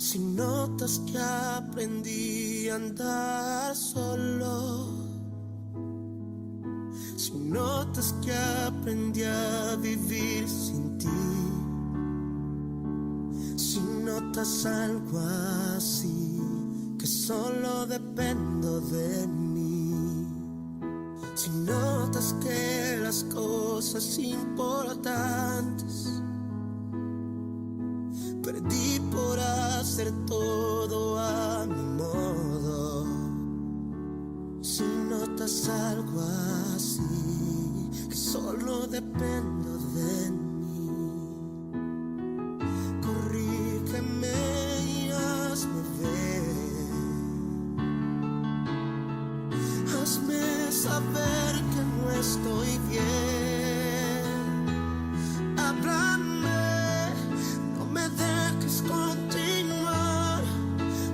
Si notas que aprendí a andar solo, si notas que aprendí a vivir sin ti, si notas algo así, que solo dependo de mí, si notas que las cosas importantes perdí por hacer todo a mi modo, si notas algo así, que solo dependo de mí, corrígeme y hazme ver, hazme saber que no estoy bien, háblame, no me dejes continuar,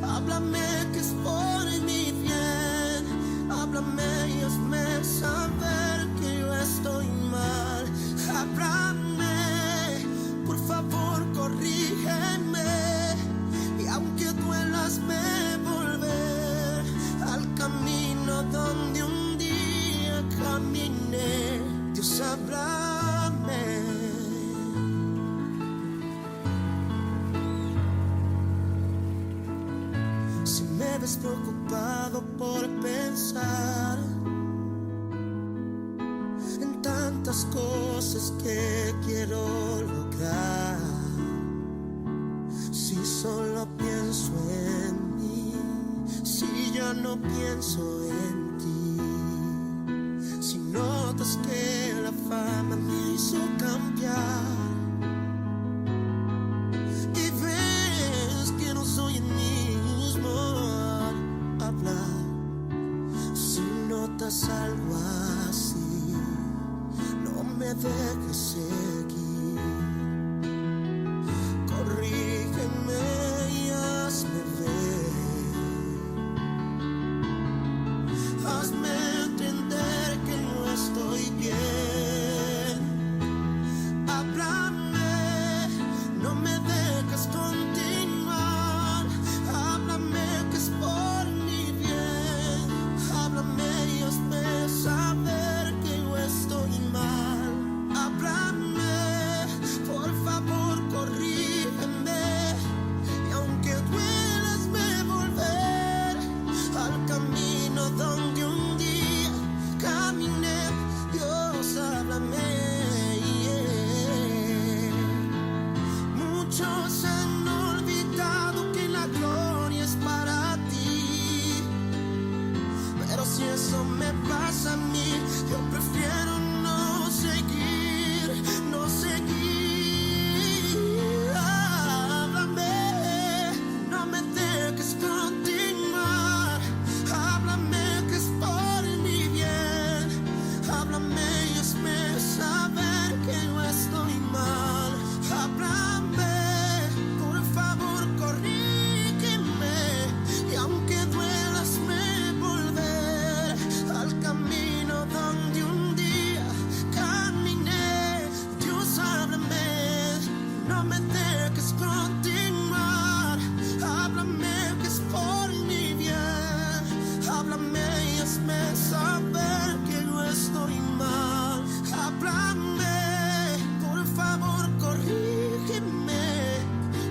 háblame que es por mi bien, háblame y hazme saber que yo estoy mal, háblame, por favor corrígeme, y aunque duela hazme volver al camino donde un día caminé. Dios, háblame. Si me ves preocupado por pensar en tantas cosas que quiero lograr, si solo pienso en mí, si ya no pienso en ti, si notas que la fama me hizo cambiar y ves que no soy el mismo al hablar, si notas algo así, no me dejes seguir, corrígeme y hazme ver, hazme entender que no estoy bien, háblame, no me dejes continuar, háblame que es por mi bien, háblame y hazme saber que yo estoy mal, háblame, por favor corrígeme, y aunque duela hazme volver al camino donde un día caminé. Dios, háblame, yeah. Muchos han olvidado que la gloria es para ti, pero si eso me pasa a mí, yo prefiero no seguir, no seguir. Háblame, no me dejes continuar, háblame que es por mi bien, háblame y hazme saber que yo estoy mal, háblame, por favor corrígeme, y aunque duela hazme volver al camino donde un día caminé. Dios, háblame, no me dejes continuar, háblame que es por mi bien, háblame y hazme saber que yo estoy mal, háblame, por favor corrígeme,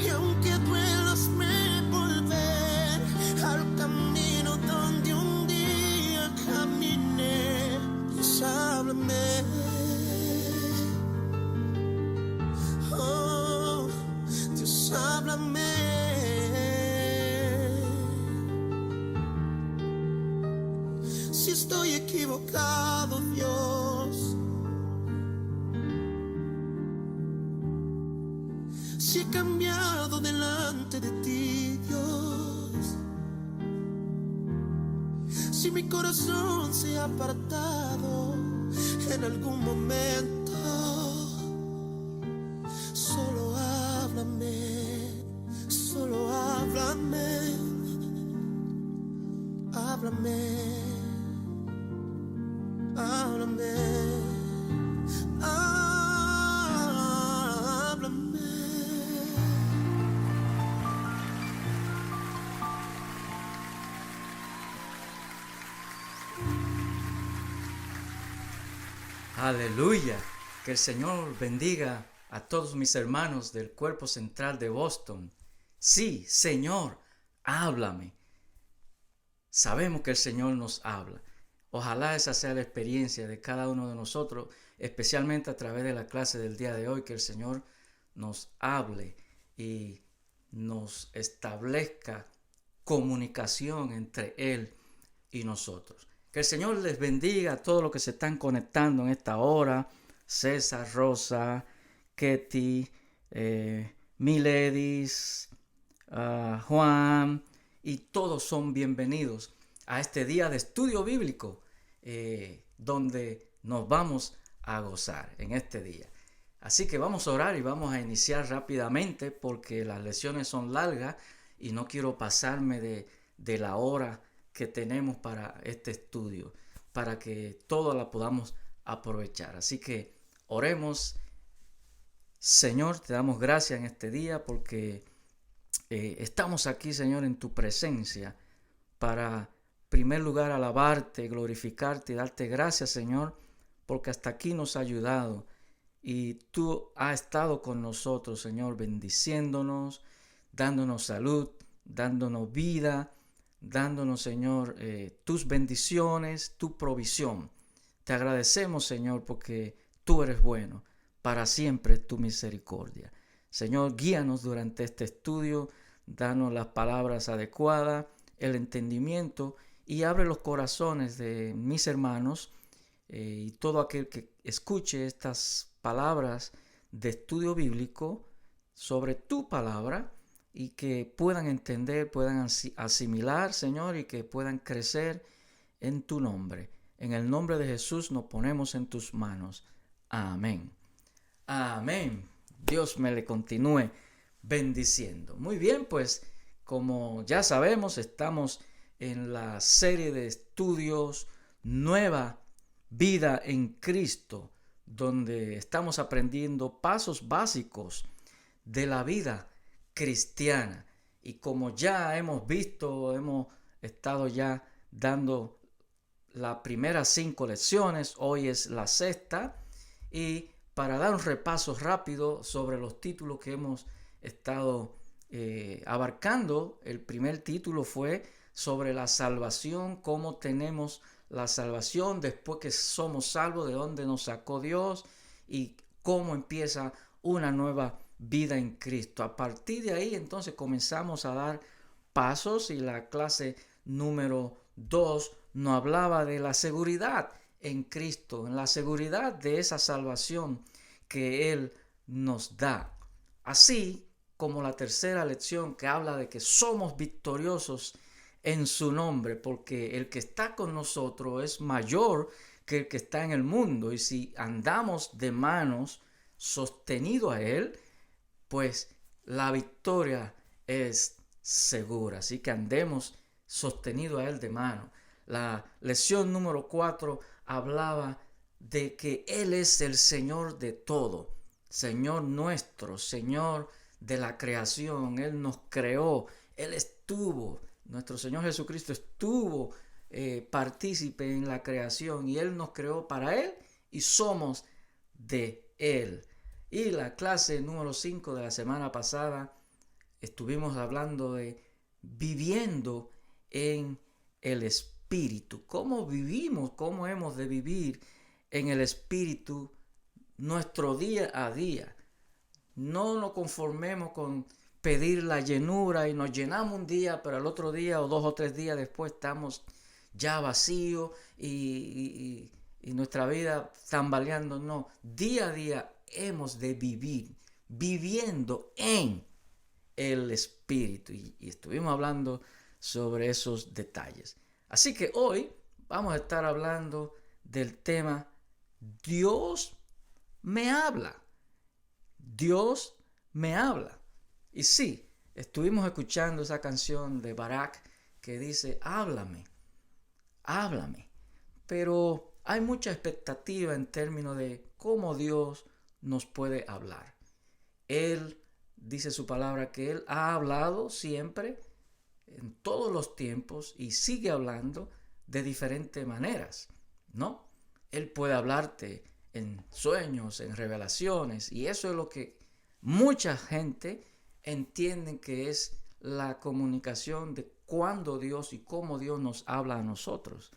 y aunque duela hazme volver al camino donde un día caminé. Dios, háblame, oh, Dios, háblame. Si estoy equivocado, Dios, si he cambiado delante de ti, Dios, si mi corazón se ha apartado en algún momento, solo háblame, solo háblame, háblame, háblame, háblame. Aleluya. Que el Señor bendiga a todos mis hermanos del Cuerpo Central de Boston. Sí, Señor, háblame. Sabemos que el Señor nos habla. Ojalá esa sea la experiencia de cada uno de nosotros, especialmente a través de la clase del día de hoy, que el Señor nos hable y nos establezca comunicación entre Él y nosotros. Que el Señor les bendiga a todos los que se están conectando en esta hora. César, Rosa, Ketty, Miledis, Juan, y todos son bienvenidos a este día de estudio bíblico, donde nos vamos a gozar en este día. Así que vamos a orar y vamos a iniciar rápidamente porque las lecciones son largas y no quiero pasarme de la hora que tenemos para este estudio, para que toda la podamos aprovechar. Así que oremos. Señor, te damos gracias en este día porque estamos aquí, Señor, en tu presencia para, en primer lugar, alabarte, glorificarte y darte gracias, Señor, porque hasta aquí nos ha ayudado y tú has estado con nosotros, Señor, bendiciéndonos, dándonos salud, dándonos vida, dándonos, Señor, tus bendiciones, tu provisión. Te agradecemos, Señor, porque tú eres bueno, para siempre tu misericordia. Señor, guíanos durante este estudio, danos las palabras adecuadas, el entendimiento y abre los corazones de mis hermanos y todo aquel que escuche estas palabras de estudio bíblico sobre tu palabra y que puedan entender, puedan asimilar, Señor, y que puedan crecer en tu nombre. En el nombre de Jesús nos ponemos en tus manos. Amén. Amén. Dios me le continúe bendiciendo. Muy bien, pues como ya sabemos, estamos en la serie de estudios Nueva Vida en Cristo, donde estamos aprendiendo pasos básicos de la vida cristiana. Y como ya hemos visto, hemos estado ya dando las primeras 5 lecciones, hoy es la sexta, y para dar un repaso rápido sobre los títulos que hemos estado abarcando, el primer título fue sobre la salvación, cómo tenemos la salvación después que somos salvos, de dónde nos sacó Dios y cómo empieza una nueva vida en Cristo. A partir de ahí entonces comenzamos a dar pasos y la clase número 2 nos hablaba de la seguridad en Cristo, en la seguridad de esa salvación que Él nos da. Así como la tercera lección que habla de que somos victoriosos en su nombre, porque el que está con nosotros es mayor que el que está en el mundo, y si andamos de manos sostenido a Él, pues la victoria es segura. Así que andemos sostenido a Él de mano. La lección número 4 hablaba de que Él es el Señor de todo, Señor nuestro, Señor de la creación. Él nos creó, Él estuvo, nuestro Señor Jesucristo estuvo partícipe en la creación y Él nos creó para Él y somos de Él. Y la clase número 5 de la semana pasada estuvimos hablando de viviendo en el Espíritu. ¿Cómo vivimos? ¿Cómo hemos de vivir en el Espíritu nuestro día a día? No nos conformemos con pedir la llenura y nos llenamos un día, pero al otro día o 2 o 3 días después estamos ya vacíos y nuestra vida tambaleando. No, día a día hemos de vivir viviendo en el Espíritu y estuvimos hablando sobre esos detalles. Así que hoy vamos a estar hablando del tema Dios me habla. Dios me habla. Y sí, estuvimos escuchando esa canción de Barak que dice, háblame, háblame. Pero hay mucha expectativa en términos de cómo Dios nos puede hablar. Él dice su palabra que Él ha hablado siempre, en todos los tiempos, y sigue hablando de diferentes maneras, ¿no? Él puede hablarte en sueños, en revelaciones, y eso es lo que mucha gente entiende que es la comunicación de cuándo Dios y cómo Dios nos habla a nosotros,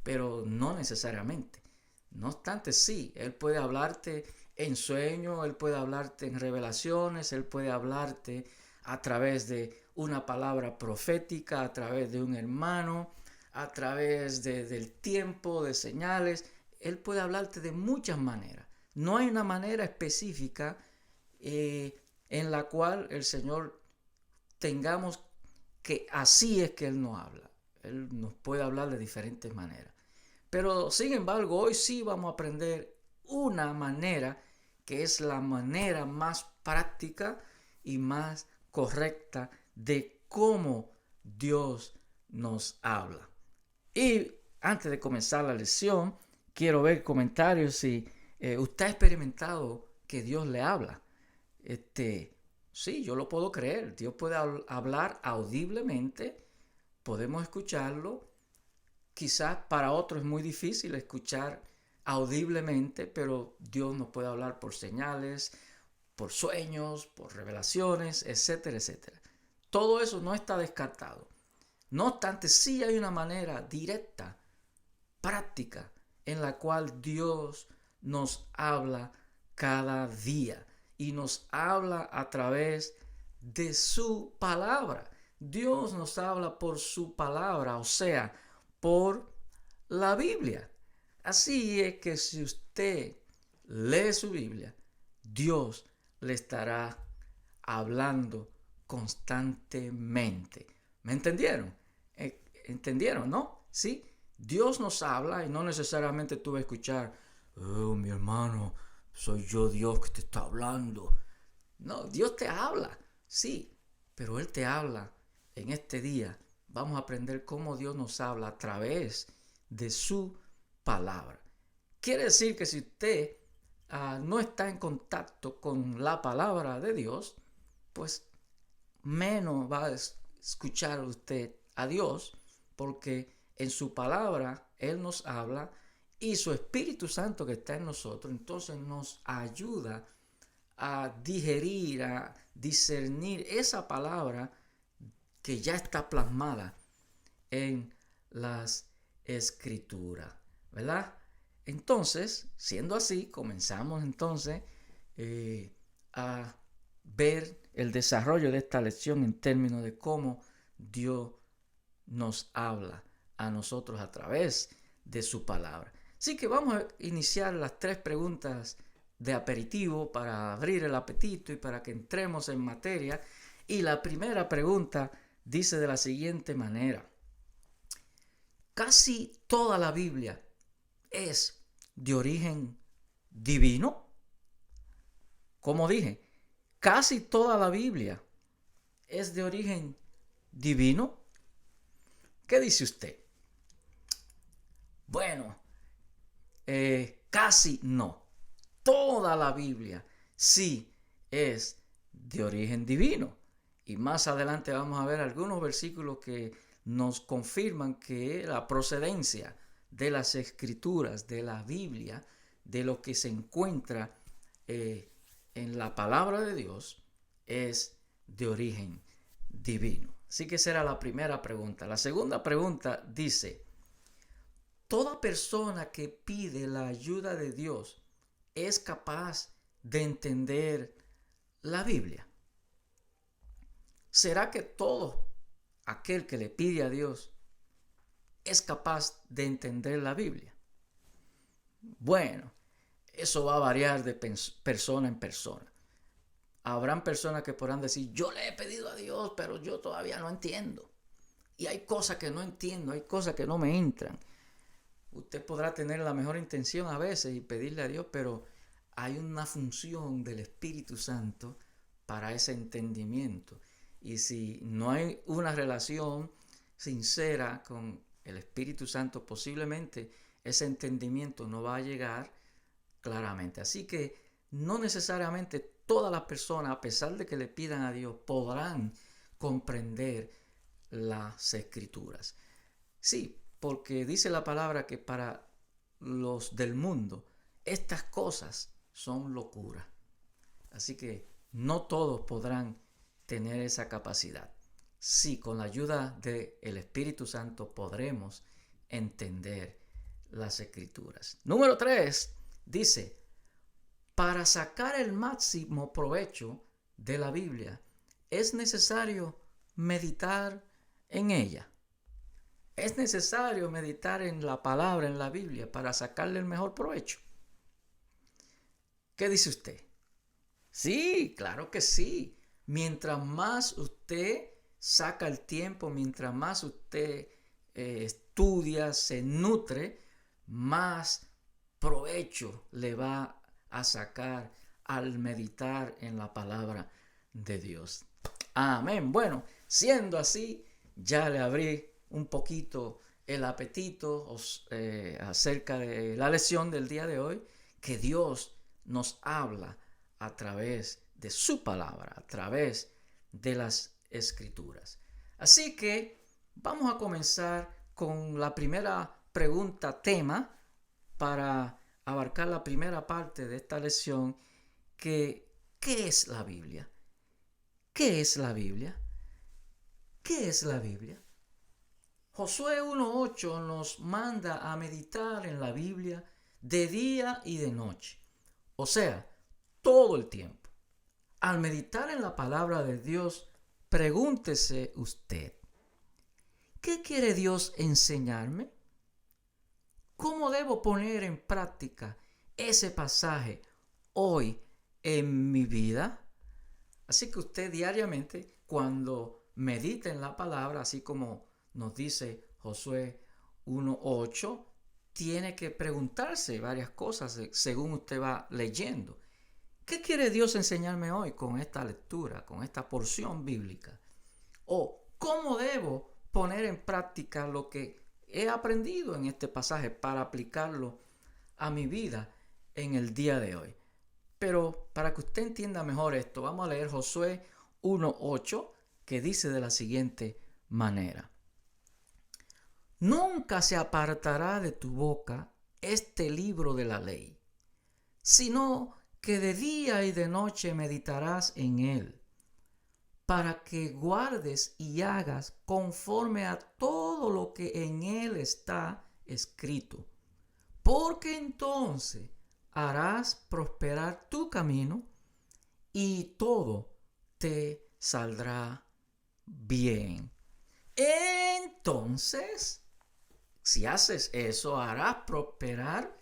pero no necesariamente. No obstante, sí, Él puede hablarte en sueño, Él puede hablarte en revelaciones, Él puede hablarte a través de una palabra profética, a través de un hermano, a través del tiempo, de señales. Él puede hablarte de muchas maneras. No hay una manera específica en la cual el Señor tengamos que así es que Él nos habla. Él nos puede hablar de diferentes maneras. Pero sin embargo, hoy sí vamos a aprender una manera que es la manera más práctica y más correcta de cómo Dios nos habla. Y antes de comenzar la lección, quiero ver comentarios si usted ha experimentado que Dios le habla. Sí, yo lo puedo creer. Dios puede hablar audiblemente, podemos escucharlo. Quizás para otros es muy difícil escuchar audiblemente, pero Dios nos puede hablar por señales, por sueños, por revelaciones, etcétera, etcétera. Todo eso no está descartado. No obstante, sí hay una manera directa, práctica, en la cual Dios nos habla cada día y nos habla a través de su palabra. Dios nos habla por su palabra, o sea, por la Biblia. Así es que si usted lee su Biblia, Dios le estará hablando constantemente. ¿Me entendieron? ¿Entendieron, no? Sí, Dios nos habla y no necesariamente tú vas a escuchar, oh, mi hermano, soy yo Dios que te está hablando. No, Dios te habla, sí, pero Él te habla en este día. Vamos a aprender cómo Dios nos habla a través de su palabra. Quiere decir que si usted no está en contacto con la palabra de Dios, pues menos va a escuchar usted a Dios, porque en su palabra Él nos habla y su Espíritu Santo que está en nosotros, entonces nos ayuda a digerir, a discernir esa palabra que ya está plasmada en las Escrituras, ¿verdad? Entonces, siendo así, comenzamos entonces a ver el desarrollo de esta lección en términos de cómo Dios nos habla a nosotros a través de su palabra. Así que vamos a iniciar las 3 preguntas de aperitivo para abrir el apetito y para que entremos en materia. Y la primera pregunta dice de la siguiente manera: ¿casi toda la Biblia es de origen divino? Como dije, casi toda la Biblia es de origen divino. ¿Qué dice usted? Bueno, casi no. Toda la Biblia sí es de origen divino. Y más adelante vamos a ver algunos versículos que nos confirman que la procedencia de las Escrituras, de la Biblia, de lo que se encuentra en la palabra de Dios, es de origen divino. Así que esa era la primera pregunta. La segunda pregunta dice: ¿toda persona que pide la ayuda de Dios es capaz de entender la Biblia? ¿Será que todo aquel que le pide a Dios es capaz de entender la Biblia? Bueno, eso va a variar de persona en persona. Habrán personas que podrán decir: yo le he pedido a Dios, pero yo todavía no entiendo. Y hay cosas que no entiendo, hay cosas que no me entran. Usted podrá tener la mejor intención a veces y pedirle a Dios, pero hay una función del Espíritu Santo para ese entendimiento. Y si no hay una relación sincera con el Espíritu Santo, posiblemente ese entendimiento no va a llegar claramente. Así que no necesariamente todas las personas, a pesar de que le pidan a Dios, podrán comprender las Escrituras. Sí, porque dice la palabra que para los del mundo estas cosas son locura. Así que no todos podrán tener esa capacidad. Sí, con la ayuda del Espíritu Santo podremos entender las Escrituras. Número 3 dice, para sacar el máximo provecho de la Biblia es necesario meditar en ella. Es necesario meditar en la palabra, en la Biblia, para sacarle el mejor provecho. ¿Qué dice usted? Sí, claro que sí. Mientras más usted saca el tiempo, mientras más usted estudia, se nutre, más provecho le va a sacar al meditar en la palabra de Dios. Amén. Bueno, siendo así, ya le abrí un poquito el apetito acerca de la lección del día de hoy, que Dios nos habla a través de su palabra, a través de las Escrituras. Así que vamos a comenzar con la primera pregunta tema para abarcar la primera parte de esta lección, que ¿qué es la Biblia? ¿Qué es la Biblia? ¿Qué es la Biblia? Josué 1:8 nos manda a meditar en la Biblia de día y de noche, o sea, todo el tiempo. Al meditar en la palabra de Dios, pregúntese usted, ¿qué quiere Dios enseñarme? ¿Cómo debo poner en práctica ese pasaje hoy en mi vida? Así que usted diariamente, cuando medita en la palabra, así como nos dice Josué 1:8, tiene que preguntarse varias cosas según usted va leyendo. ¿Qué quiere Dios enseñarme hoy con esta lectura, con esta porción bíblica? ¿O cómo debo poner en práctica lo que he aprendido en este pasaje para aplicarlo a mi vida en el día de hoy? Pero para que usted entienda mejor esto, vamos a leer Josué 1:8, que dice de la siguiente manera: nunca se apartará de tu boca este libro de la ley, sino que de día y de noche meditarás en él, para que guardes y hagas conforme a todo lo que en él está escrito, porque entonces harás prosperar tu camino y todo te saldrá bien. Entonces, si haces eso, harás prosperar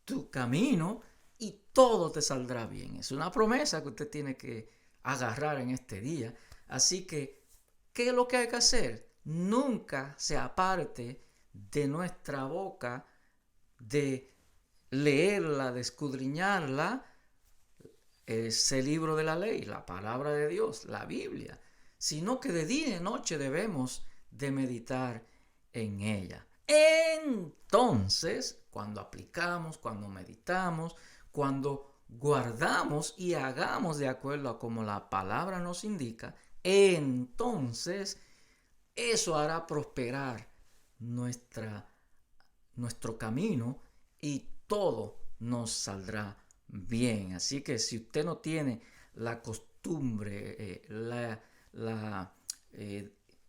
tu camino y todo te saldrá bien. Es una promesa que usted tiene que agarrar en este día. Así que, ¿qué es lo que hay que hacer? Nunca se aparte de nuestra boca de leerla, de escudriñarla, ese libro de la ley, la palabra de Dios, la Biblia, sino que de día y de noche debemos de meditar en ella. Entonces, cuando aplicamos, cuando meditamos, cuando guardamos y hagamos de acuerdo a como la palabra nos indica, entonces eso hará prosperar nuestro camino y todo nos saldrá bien. Así que si usted no tiene la costumbre, la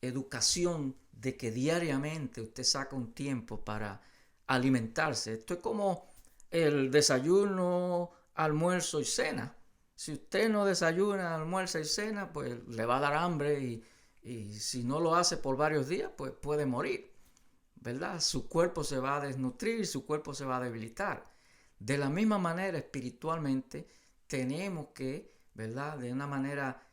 educación de que diariamente usted saca un tiempo para alimentarse, esto es como el desayuno, almuerzo y cena. Si usted no desayuna, almuerza y cena, pues le va a dar hambre y si no lo hace por varios días, pues puede morir, ¿verdad? Su cuerpo se va a desnutrir, su cuerpo se va a debilitar. De la misma manera, espiritualmente, tenemos que, ¿verdad?, de una manera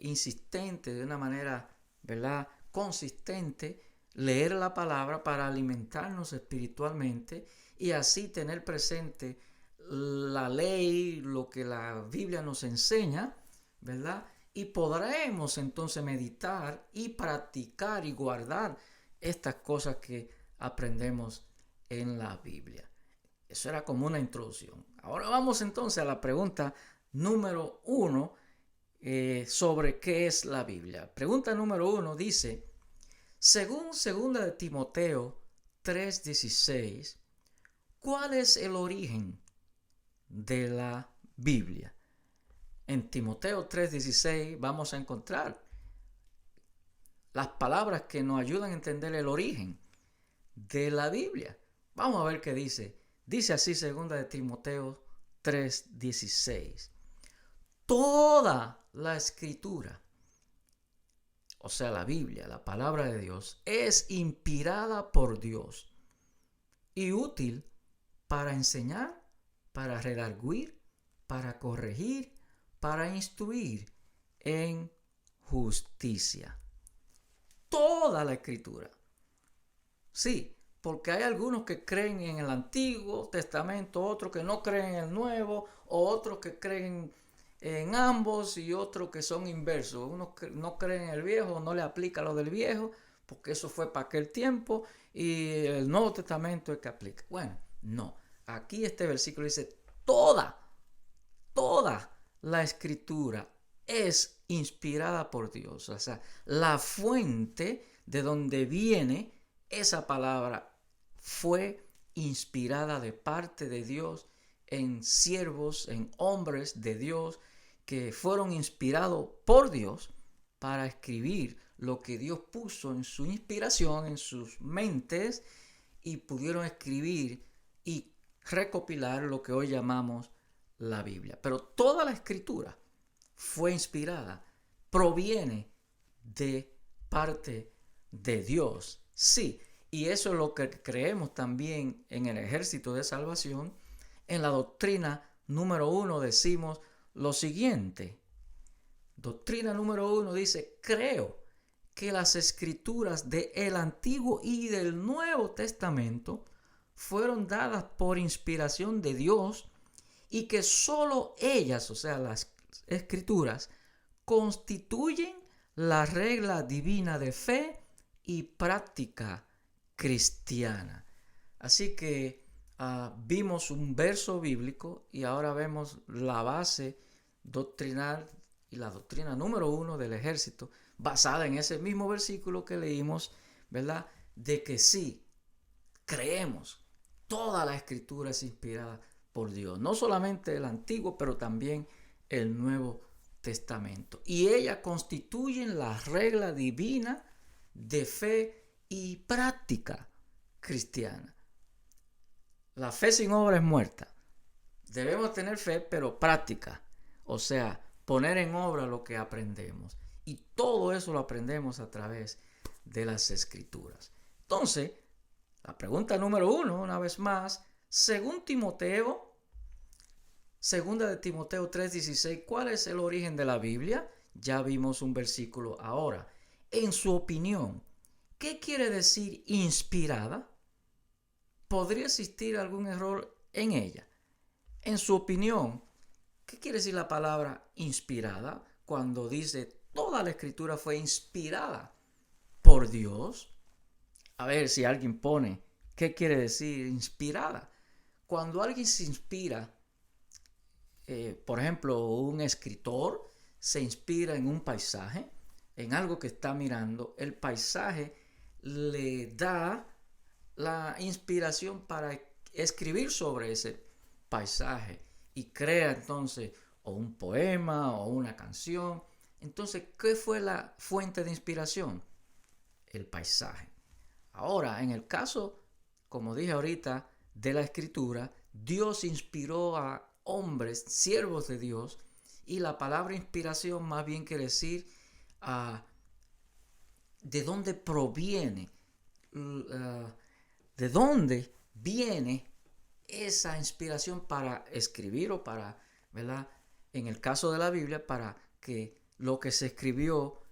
insistente, de una manera, ¿verdad?, consistente, leer la palabra para alimentarnos espiritualmente y así tener presente la ley, lo que la Biblia nos enseña, ¿verdad? Y podremos entonces meditar y practicar y guardar estas cosas que aprendemos en la Biblia. Eso era como una introducción. Ahora vamos entonces a la pregunta número 1 sobre qué es la Biblia. Pregunta número 1 dice: según 2 de Timoteo 3:16, ¿cuál es el origen de la Biblia. En Timoteo 3:16 vamos a encontrar las palabras que nos ayudan a entender el origen de la Biblia. Vamos a ver qué dice. Dice así 2 de Timoteo 3:16. Toda la escritura, o sea, la Biblia, la palabra de Dios, es inspirada por Dios y útil para enseñar, para redarguir, para corregir, para instruir en justicia. Toda la escritura. Sí, porque hay algunos que creen en el Antiguo Testamento, otros que no creen en el Nuevo, o otros que creen en ambos y otros que son inversos. Unos no creen en el Viejo, no le aplica lo del Viejo, porque eso fue para aquel tiempo, y el Nuevo Testamento es que aplica. Bueno, no. Aquí este versículo dice, toda la escritura es inspirada por Dios. O sea, la fuente de donde viene esa palabra fue inspirada de parte de Dios en siervos, en hombres de Dios que fueron inspirados por Dios para escribir lo que Dios puso en su inspiración, en sus mentes, y pudieron escribir y recopilar lo que hoy llamamos la Biblia. Pero toda la escritura fue inspirada, proviene de parte de Dios. Sí, y eso es lo que creemos también en el ejército de salvación. En la doctrina número 1 decimos lo siguiente. Doctrina número 1 dice, creo que las escrituras del Antiguo y del Nuevo Testamento fueron dadas por inspiración de Dios y que solo ellas, o sea, las escrituras, constituyen la regla divina de fe y práctica cristiana. Así que vimos un verso bíblico y ahora vemos la base doctrinal y la doctrina número 1 del ejército, basada en ese mismo versículo que leímos, ¿verdad? De que sí, creemos, toda la escritura es inspirada por Dios, no solamente el Antiguo, pero también el Nuevo Testamento. Y ellas constituyen la regla divina de fe y práctica cristiana. La fe sin obra es muerta. Debemos tener fe, pero práctica. O sea, poner en obra lo que aprendemos. Y todo eso lo aprendemos a través de las Escrituras. Entonces, la pregunta número 1, una vez más, según Timoteo, 2 de Timoteo 3:16, ¿cuál es el origen de la Biblia? Ya vimos un versículo ahora. En su opinión, ¿qué quiere decir inspirada? ¿Podría existir algún error en ella? En su opinión, ¿qué quiere decir la palabra inspirada cuando dice toda la escritura fue inspirada por Dios? A ver si alguien pone, ¿qué quiere decir inspirada? Cuando alguien se inspira, por ejemplo, un escritor se inspira en un paisaje, en algo que está mirando, el paisaje le da la inspiración para escribir sobre ese paisaje y crea entonces o un poema o una canción. Entonces, ¿qué fue la fuente de inspiración? El paisaje. Ahora, en el caso, como dije ahorita, de la escritura, Dios inspiró a hombres, siervos de Dios, y la palabra inspiración más bien quiere decir de dónde proviene, de dónde viene esa inspiración para escribir o para, ¿verdad? En el caso de la Biblia, para que lo que se escribió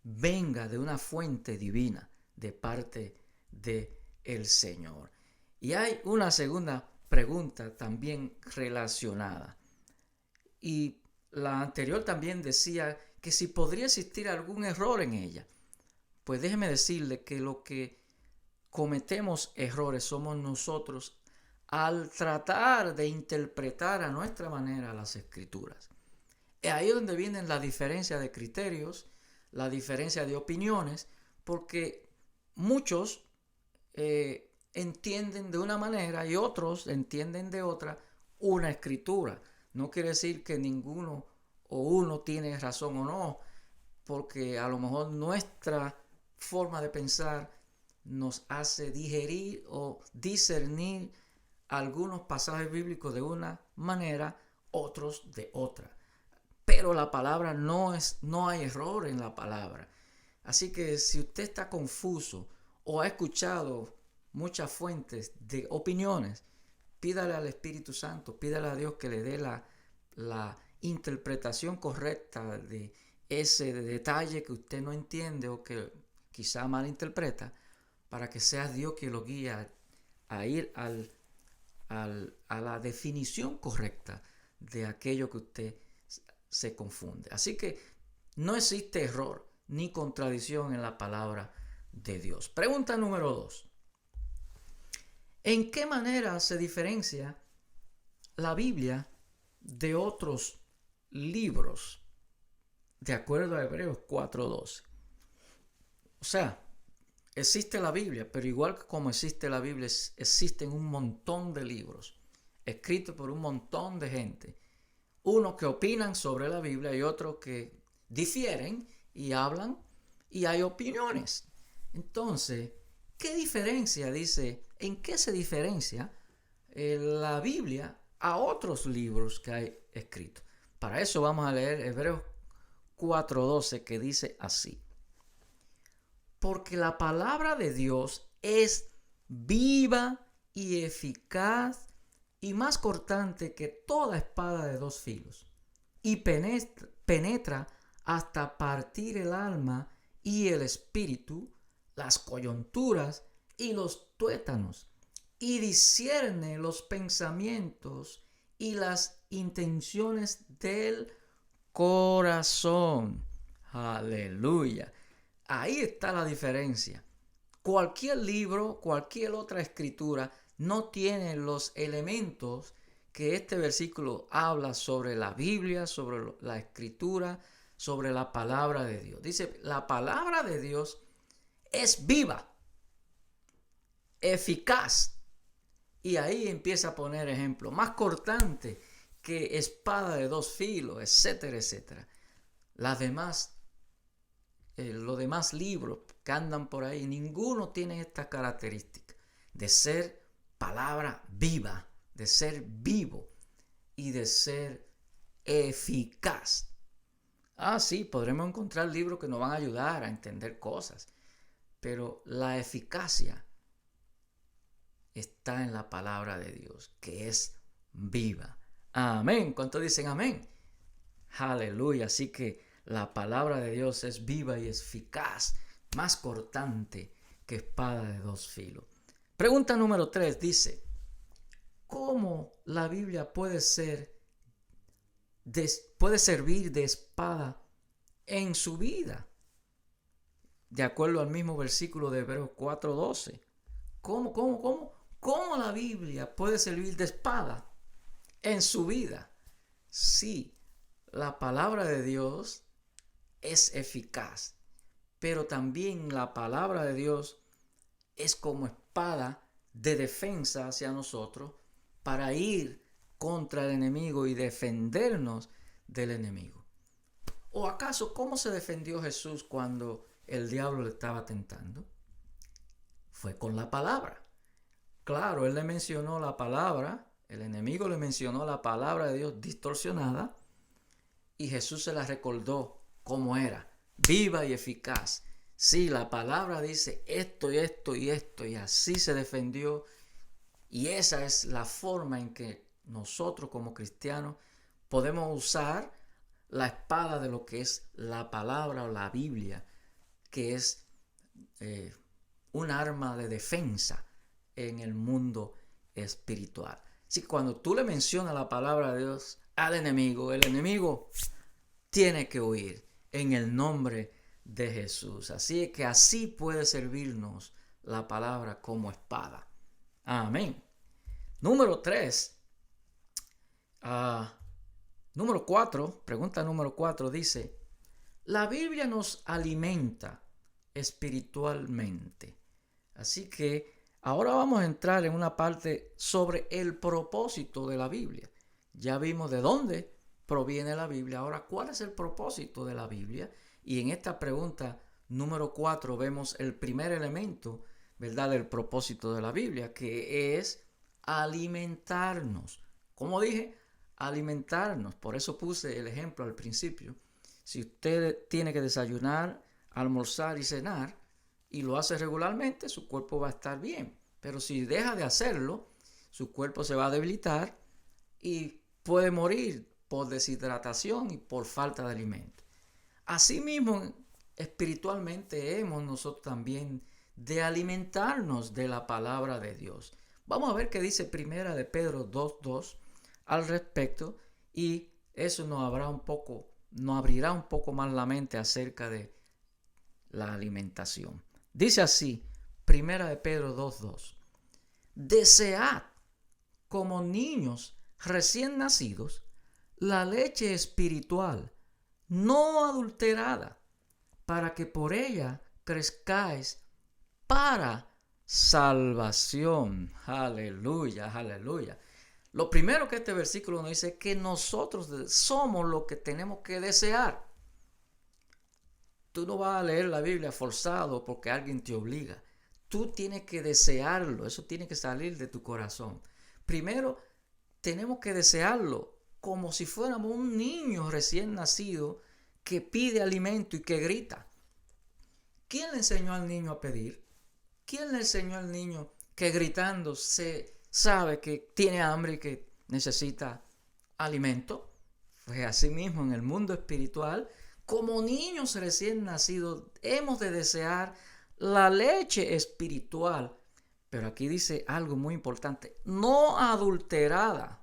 venga de una fuente divina de parte del Señor. Y hay una segunda pregunta también relacionada. Y la anterior también decía que si podría existir algún error en ella. Pues déjeme decirle que lo que cometemos errores somos nosotros al tratar de interpretar a nuestra manera las escrituras. Es ahí donde viene la diferencia de criterios, la diferencia de opiniones, porque muchos entienden de una manera y otros entienden de otra, una escritura. No quiere decir que ninguno o uno tiene razón o no, porque a lo mejor nuestra forma de pensar nos hace digerir o discernir algunos pasajes bíblicos de una manera, otros de otra. Pero la palabra no hay error en la palabra. Así que si usted está confuso o ha escuchado muchas fuentes de opiniones, pídale al Espíritu Santo, pídale a Dios que le dé la interpretación correcta de ese detalle que usted no entiende o que quizá malinterpreta, para que sea Dios quien lo guíe a ir a la definición correcta de aquello que usted se confunde. Así que no existe error ni contradicción en la palabra de Dios. Pregunta número 2. ¿En qué manera se diferencia la Biblia de otros libros? De acuerdo a Hebreos 4:12. O sea, existe la Biblia, pero igual que como existe la Biblia, existen un montón de libros escritos por un montón de gente. Unos que opinan sobre la Biblia y otros que difieren y hablan y hay opiniones. Entonces, ¿qué diferencia dice? ¿En qué se diferencia la Biblia a otros libros que hay escritos? Para eso vamos a leer Hebreos 4:12, que dice así: porque la palabra de Dios es viva y eficaz y más cortante que toda espada de dos filos, y penetra hasta partir el alma y el espíritu, las coyunturas y los tuétanos, y discierne los pensamientos y las intenciones del corazón. Aleluya. Ahí está la diferencia. Cualquier libro, cualquier otra escritura no tiene los elementos que este versículo habla sobre la Biblia, sobre la escritura, sobre la palabra de Dios. Dice, la palabra de Dios es viva, eficaz. Y ahí empieza a poner ejemplos, más cortante que espada de dos filos, etcétera, etcétera. Los demás libros que andan por ahí, ninguno tiene esta característica de ser palabra viva, de ser vivo y de ser eficaz. Sí, podremos encontrar libros que nos van a ayudar a entender cosas, pero la eficacia está en la palabra de Dios, que es viva. Amén. ¿Cuántos dicen amén? Aleluya. Así que la palabra de Dios es viva y eficaz, más cortante que espada de dos filos. Pregunta número 3 dice: ¿cómo la Biblia puede servir de espada en su vida? De acuerdo al mismo versículo de Hebreos 4:12. ¿Cómo la Biblia puede servir de espada en su vida? Sí, la palabra de Dios es eficaz, pero también la palabra de Dios es como espada de defensa hacia nosotros para ir contra el enemigo y defendernos del enemigo. ¿O acaso cómo se defendió Jesús cuando el diablo le estaba tentando? Fue con la palabra. Claro, él le mencionó la palabra, el enemigo le mencionó la palabra de Dios distorsionada y Jesús se la recordó cómo era, viva y eficaz. Sí, la palabra dice esto y esto y esto, y así se defendió. Y esa es la forma en que nosotros como cristianos podemos usar la espada de lo que es la palabra o la Biblia, que es un arma de defensa en el mundo espiritual. Así que cuando tú le mencionas la palabra de Dios al enemigo, el enemigo tiene que huir en el nombre de Jesús. Así que así puede servirnos la palabra como espada. Amén. Número 4, pregunta número 4 dice: la Biblia nos alimenta espiritualmente. Así que Ahora vamos a entrar en una parte sobre el propósito de la Biblia. Ya vimos de dónde proviene la Biblia. Ahora, ¿cuál es el propósito de la Biblia? Y en esta pregunta número 4 vemos el primer elemento, ¿verdad?, del propósito de la Biblia, que es alimentarnos. Como dije, alimentarnos. Por eso puse el ejemplo al principio. Si usted tiene que desayunar, almorzar y cenar, y lo hace regularmente, su cuerpo va a estar bien. Pero si deja de hacerlo, su cuerpo se va a debilitar y puede morir por deshidratación y por falta de alimento. Asimismo, espiritualmente hemos nosotros también de alimentarnos de la palabra de Dios. Vamos a ver qué dice Primera de Pedro 2:2 al respecto, y eso nos abrirá un poco más la mente acerca de la alimentación. Dice así, Primera de Pedro 2:2: desead como niños recién nacidos la leche espiritual, no adulterada, para que por ella crezcáis para salvación. Aleluya, aleluya. Lo primero que este versículo nos dice es que nosotros somos lo que tenemos que desear. Tú no vas a leer la Biblia forzado porque alguien te obliga. Tú tienes que desearlo. Eso tiene que salir de tu corazón. Primero, tenemos que desearlo como si fuéramos un niño recién nacido que pide alimento y que grita. ¿Quién le enseñó al niño a pedir? ¿Quién le enseñó al niño que gritando se sabe que tiene hambre y que necesita alimento? Pues así mismo en el mundo espiritual, como niños recién nacidos, hemos de desear la leche espiritual. Pero aquí dice algo muy importante: no adulterada.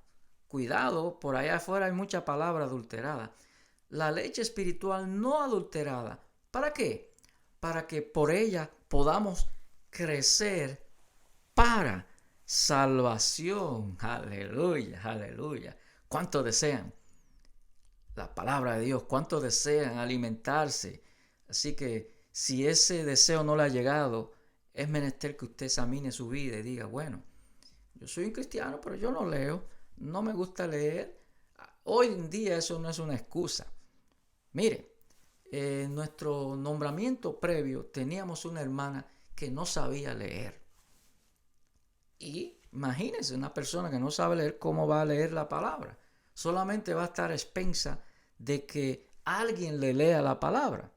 Cuidado, por allá afuera hay mucha palabra adulterada. La leche espiritual no adulterada. ¿Para qué? Para que por ella podamos crecer para salvación. Aleluya, aleluya. ¿Cuántos desean la palabra de Dios? ¿Cuántos desean alimentarse? Así que si ese deseo no le ha llegado, es menester que usted examine su vida y diga, bueno, yo soy un cristiano, pero yo no leo, no me gusta leer. Hoy en día eso no es una excusa. Mire, en nuestro nombramiento previo teníamos una hermana que no sabía leer. Y imagínense, una persona que no sabe leer, ¿cómo va a leer la palabra? Solamente va a estar a expensa de que alguien le lea la palabra.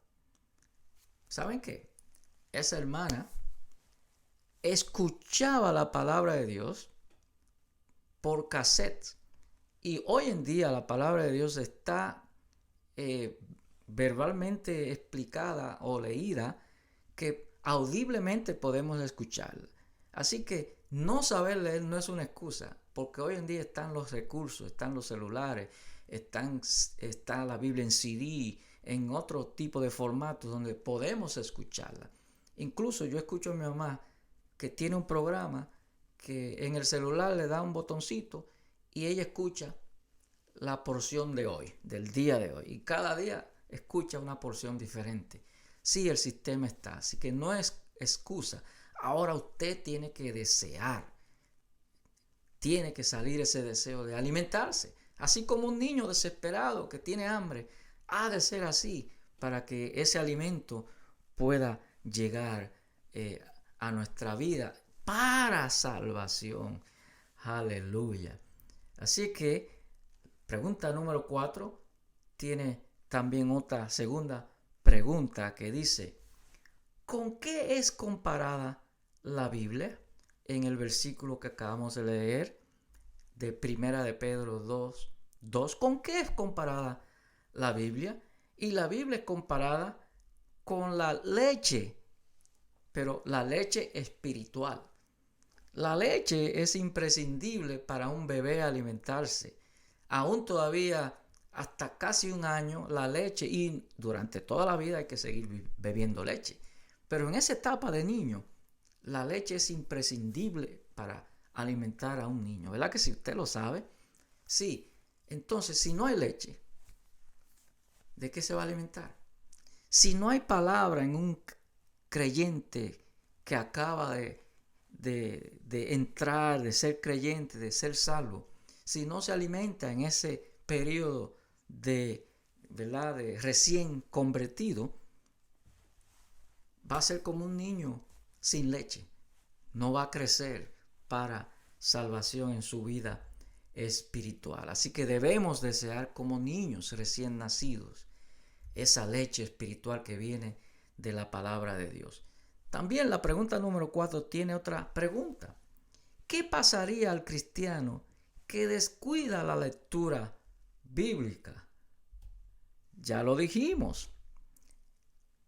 ¿Saben qué? Esa hermana escuchaba la palabra de Dios por cassette. Y hoy en día la palabra de Dios está verbalmente explicada o leída, que audiblemente podemos escucharla. Así que no saber leer no es una excusa, porque hoy en día están los recursos, están los celulares, está la Biblia en CD, en otro tipo de formatos donde podemos escucharla. Incluso yo escucho a mi mamá que tiene un programa que en el celular le da un botoncito y ella escucha la porción de hoy, del día de hoy. Y cada día escucha una porción diferente. Sí, el sistema está, así que no es excusa. Ahora usted tiene que desear. Tiene que salir ese deseo de alimentarse. Así como un niño desesperado que tiene hambre, ha de ser así para que ese alimento pueda llegar a nuestra vida para salvación. Aleluya. Así que pregunta número 4 tiene también otra segunda pregunta que dice: ¿con qué es comparada la Biblia? En el versículo que acabamos de leer de Primera de Pedro 2:2, ¿con qué es comparada la Biblia? Y la Biblia es comparada con la leche, pero la leche espiritual. La leche es imprescindible para un bebé alimentarse. Aún todavía, hasta casi un año, la leche, y durante toda la vida hay que seguir bebiendo leche. Pero en esa etapa de niño, la leche es imprescindible para alimentar a un niño. ¿Verdad que si usted lo sabe? Sí. Entonces, si no hay leche, ¿de qué se va a alimentar? Si no hay palabra en un creyente que acaba de de entrar, de ser creyente, de ser salvo, si no se alimenta en ese periodo ¿verdad?, de recién convertido, va a ser como un niño sin leche. No va a crecer para salvación en su vida espiritual. Así que debemos desear como niños recién nacidos esa leche espiritual que viene de la palabra de Dios. También la pregunta número 4 tiene otra pregunta. ¿Qué pasaría al cristiano que descuida la lectura bíblica? Ya lo dijimos.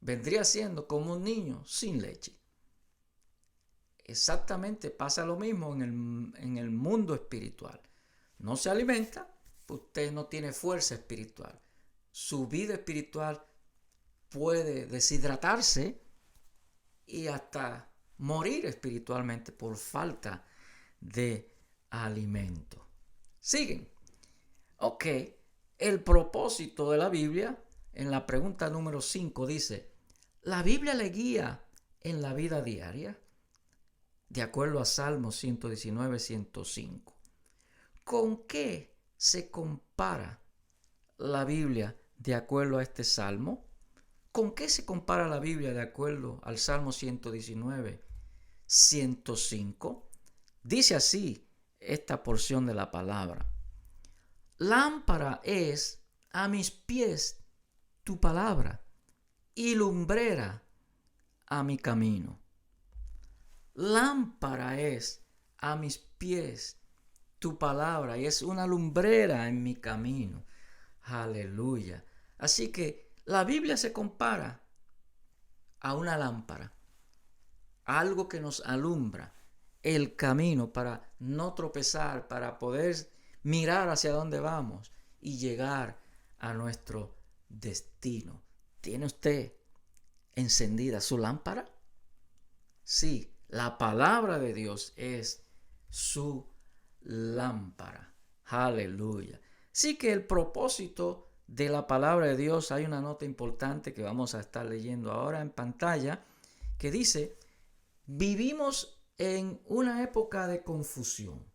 Vendría siendo como un niño sin leche. Exactamente pasa lo mismo en el mundo espiritual. No se alimenta, usted no tiene fuerza espiritual. Su vida espiritual puede deshidratarse y hasta morir espiritualmente por falta de alimento. Siguen. Ok, el propósito de la Biblia, en la pregunta número 5 dice, ¿la Biblia le guía en la vida diaria? De acuerdo a Salmos 119, 105. ¿Con qué se compara la Biblia de acuerdo a este Salmo? ¿Con qué se compara la Biblia de acuerdo al Salmo 119, 105? Dice así esta porción de la palabra. Lámpara es a mis pies tu palabra y lumbrera a mi camino. Lámpara es a mis pies tu palabra y es una lumbrera en mi camino. Aleluya. Así que la Biblia se compara a una lámpara, algo que nos alumbra el camino para no tropezar, para poder mirar hacia dónde vamos y llegar a nuestro destino. ¿Tiene usted encendida su lámpara? Sí, la palabra de Dios es su lámpara. Aleluya. Sí que el propósito de la palabra de Dios, hay una nota importante que vamos a estar leyendo ahora en pantalla, que dice, vivimos en una época de confusión.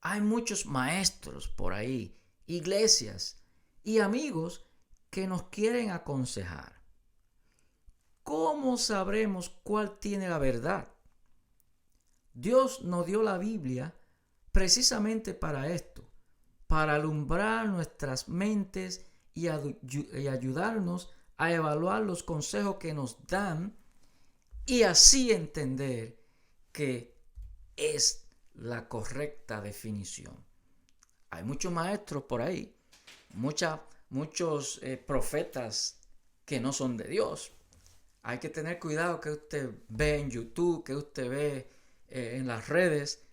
Hay muchos maestros por ahí, iglesias y amigos que nos quieren aconsejar. ¿Cómo sabremos cuál tiene la verdad? Dios nos dio la Biblia precisamente para esto, para alumbrar nuestras mentes y ayudarnos a evaluar los consejos que nos dan y así entender que es la correcta definición. Hay muchos maestros por ahí, muchos profetas que no son de Dios. Hay que tener cuidado que usted ve en YouTube, que usted ve en las redes,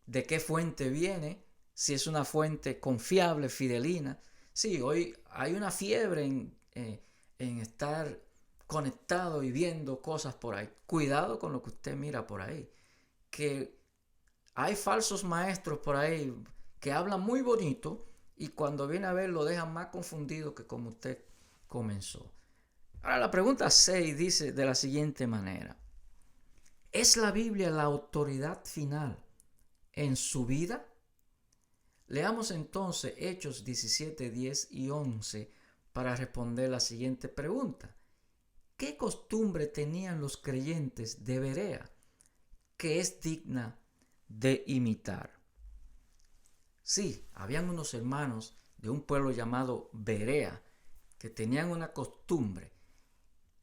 de qué fuente viene, si es una fuente confiable, fidelina. Sí, hoy hay una fiebre en estar conectado y viendo cosas por ahí. Cuidado con lo que usted mira por ahí, que hay falsos maestros por ahí que hablan muy bonito y cuando viene a ver lo dejan más confundido que como usted comenzó. Ahora la pregunta 6 dice de la siguiente manera. ¿Es la Biblia la autoridad final en su vida? Leamos entonces Hechos 17, 10 y 11 para responder la siguiente pregunta. ¿Qué costumbre tenían los creyentes de Berea que es digna de imitar? Sí, habían unos hermanos de un pueblo llamado Berea que tenían una costumbre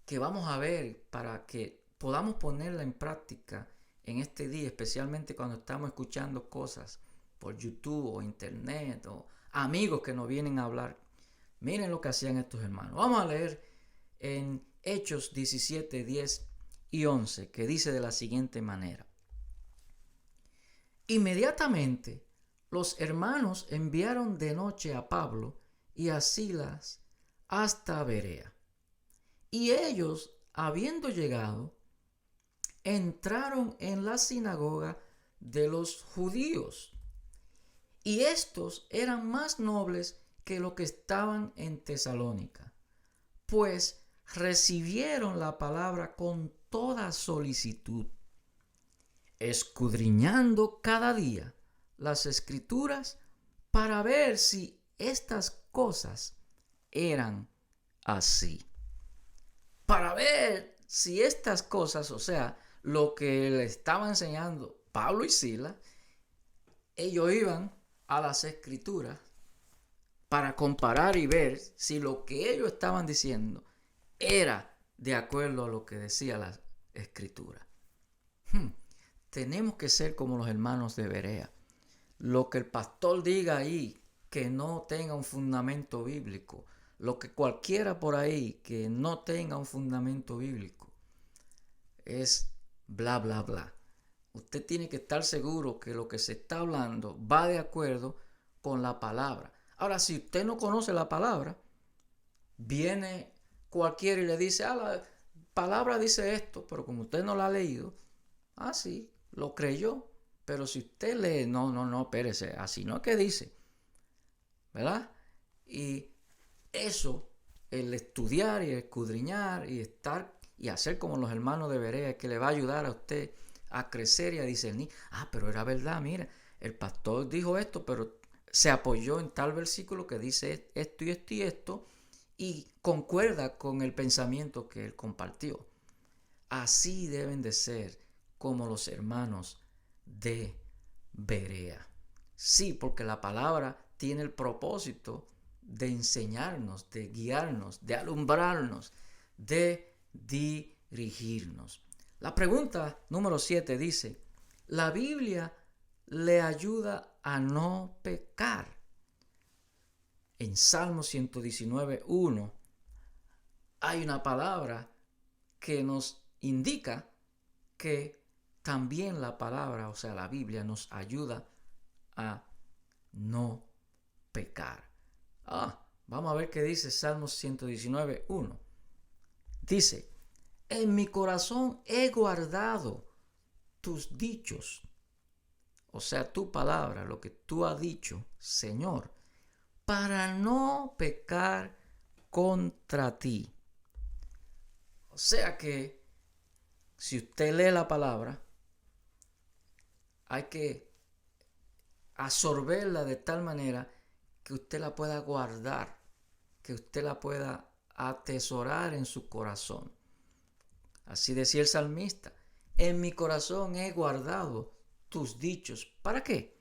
que vamos a ver para que podamos ponerla en práctica en este día, especialmente cuando estamos escuchando cosas por YouTube o internet o amigos que nos vienen a hablar. Miren lo que hacían estos hermanos. Vamos a leer en Hechos 17, 10 y 11, que dice de la siguiente manera. Inmediatamente los hermanos enviaron de noche a Pablo y a Silas hasta Berea. Y ellos, habiendo llegado, entraron en la sinagoga de los judíos. Y estos eran más nobles que los que estaban en Tesalónica, pues recibieron la palabra con toda solicitud. escudriñando cada día las Escrituras para ver si estas cosas eran así. Para ver si estas cosas, o sea, lo que le estaba enseñando Pablo y Silas, ellos iban a las Escrituras para comparar y ver si lo que ellos estaban diciendo era de acuerdo a lo que decía la Escritura. Tenemos que ser como los hermanos de Berea. Lo que el pastor diga ahí que no tenga un fundamento bíblico, lo que cualquiera por ahí que no tenga un fundamento bíblico, es bla, bla, bla. Usted tiene que estar seguro que lo que se está hablando va de acuerdo con la palabra. Ahora, si usted no conoce la palabra, viene cualquiera y le dice, la palabra dice esto, pero como usted no la ha leído, sí, lo creyó. Pero si usted lee, no, espérese, así no es que dice, ¿verdad? Y eso, el estudiar y escudriñar y estar y hacer como los hermanos de Berea, que le va a ayudar a usted a crecer y a discernir. Pero era verdad, mira, el pastor dijo esto, pero se apoyó en tal versículo que dice esto y esto y esto, y concuerda con el pensamiento que él compartió. Así deben de ser como los hermanos de Berea. Sí, porque la palabra tiene el propósito de enseñarnos, de guiarnos, de alumbrarnos, de dirigirnos. La pregunta número 7 dice, ¿la Biblia le ayuda a no pecar? En Salmo 119:1 hay una palabra que nos indica que también la palabra, o sea, la Biblia, nos ayuda a no pecar. Vamos a ver qué dice Salmo 119:1. Dice, en mi corazón he guardado tus dichos, o sea, tu palabra, lo que tú has dicho, Señor, para no pecar contra ti. O sea que si usted lee la palabra, hay que absorberla de tal manera que usted la pueda guardar, que usted la pueda atesorar en su corazón. Así decía el salmista, en mi corazón he guardado tus dichos. ¿Para qué?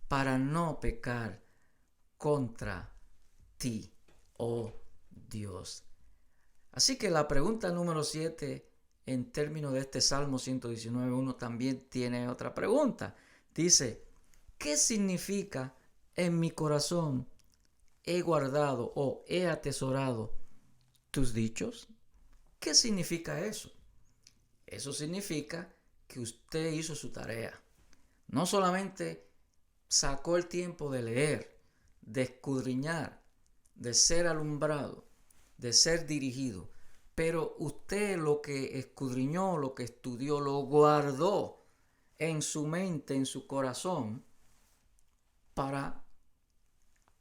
Para no pecar contra ti, oh Dios. Así que la pregunta número 7 en términos de este Salmo 119:1 también tiene otra pregunta. Dice, ¿qué significa en mi corazón he guardado o he atesorado tus dichos? ¿Qué significa eso? Eso significa que usted hizo su tarea. No solamente sacó el tiempo de leer, de escudriñar, de ser alumbrado, de ser dirigido, pero usted lo que escudriñó, lo que estudió, lo guardó en su mente, en su corazón, para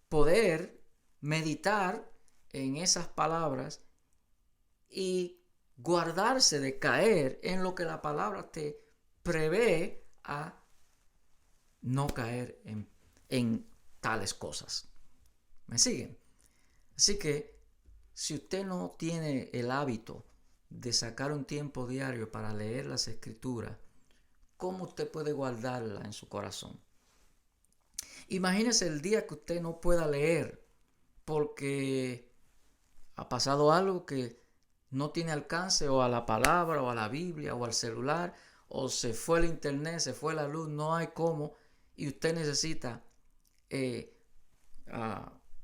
poder meditar en esas palabras y guardarse de caer en lo que la palabra te prevé a no caer en tales cosas. ¿Me siguen? Así que si usted no tiene el hábito de sacar un tiempo diario para leer las Escrituras, ¿cómo usted puede guardarla en su corazón? Imagínese el día que usted no pueda leer porque ha pasado algo que no tiene alcance o a la palabra o a la Biblia o al celular, o se fue el internet, se fue la luz, no hay cómo, y usted necesita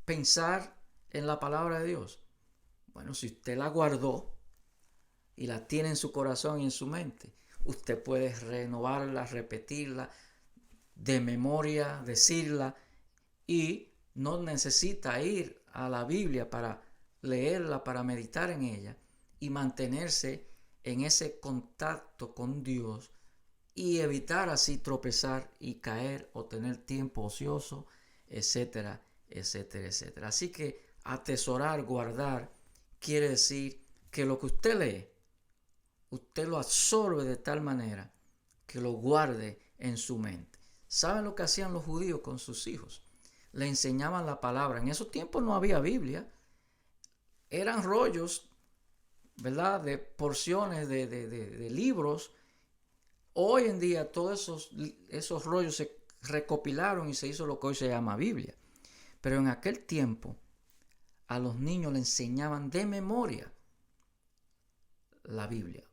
pensar en la palabra de Dios. Bueno, si usted la guardó y la tiene en su corazón y en su mente, usted puede renovarla, repetirla de memoria, decirla, y no necesita ir a la Biblia para leerla, para meditar en ella y mantenerse en ese contacto con Dios y evitar así tropezar y caer o tener tiempo ocioso, etcétera, etcétera, etcétera. Así que atesorar, guardar, quiere decir que lo que usted lee, usted lo absorbe de tal manera que lo guarde en su mente. ¿Saben lo que hacían los judíos con sus hijos? Le enseñaban la palabra. En esos tiempos no había Biblia. Eran rollos, ¿verdad?, de porciones de libros. Hoy en día todos esos rollos se recopilaron y se hizo lo que hoy se llama Biblia. Pero en aquel tiempo a los niños le enseñaban de memoria la Biblia.